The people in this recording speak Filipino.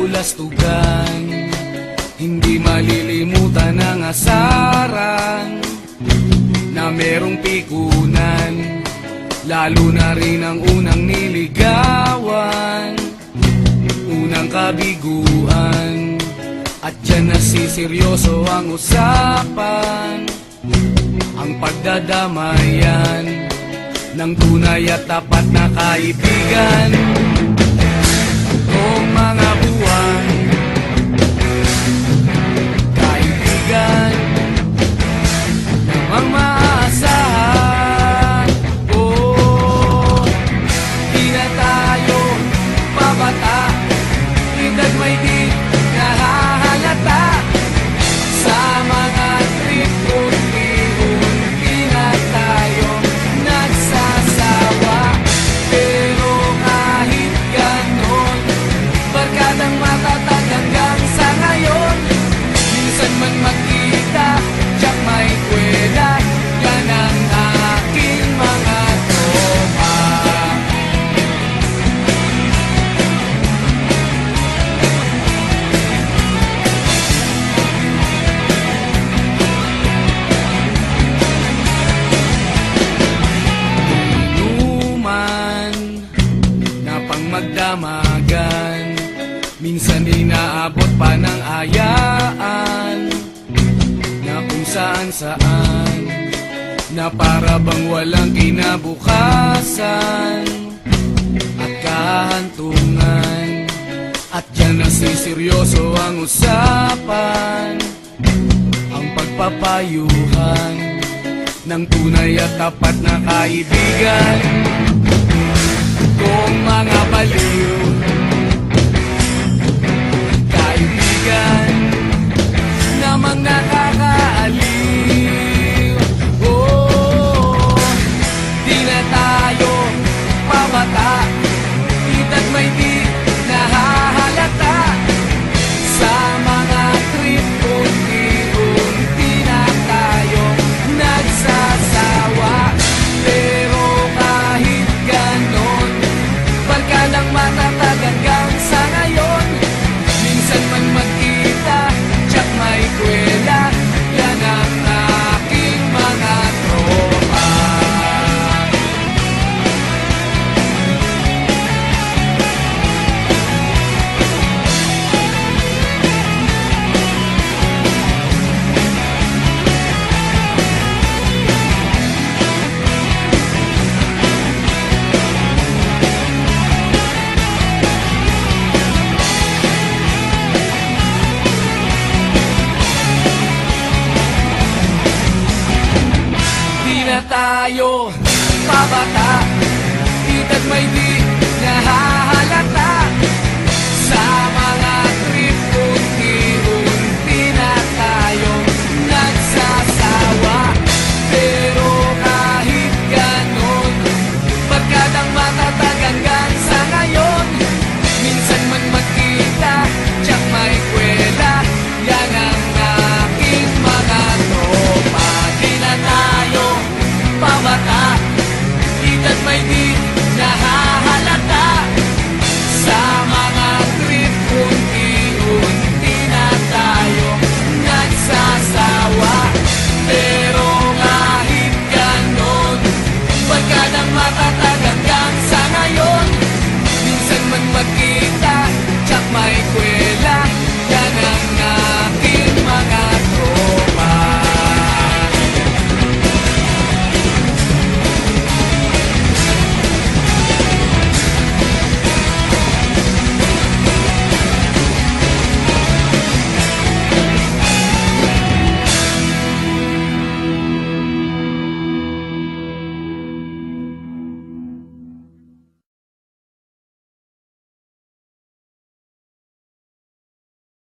kabulastugan. Hindi malilimutan ang asaran na merong pikunan, lalo na rin ang unang niligawan, unang kabiguan. At dyan nasiseryoso ang usapan, ang pagdadamayan ng tunay at tapat na kaibigan. Kung mga buwan, kaibigan namang maaasahan. Oh, di na tayo babata, edad may di nahahalata. Sa mga trip unti-unti na tayo nagsasawa. Pero kahit ganon, barkadang matatag hanggang sa ngayon. Minsan man magkita, tiyak may kwela, yan ang aking mga tropa. Inuman na pang magdamagan, minsan inaabot pa ng ayaan, na kung saan-saan, na para bang walang kinabukasan at kahantungan. At dyan nasiseryoso ang usapan, ang pagpapayuhan ng tunay at tapat na kaibigan. Kung mga baliw, kaibigan namang nakakaaliw. Oh, di na tayo pabata, edad may di nahahalata. Sa mga trip unti-unti na tayo nagsasawa. Pero kahit ganon, barkadang matatag hanggang sa ngayon. Minsan man magkita, tiyak may kwela, yan ang aking mga tropa. Di na tayo pabata, edad may di nahahalata.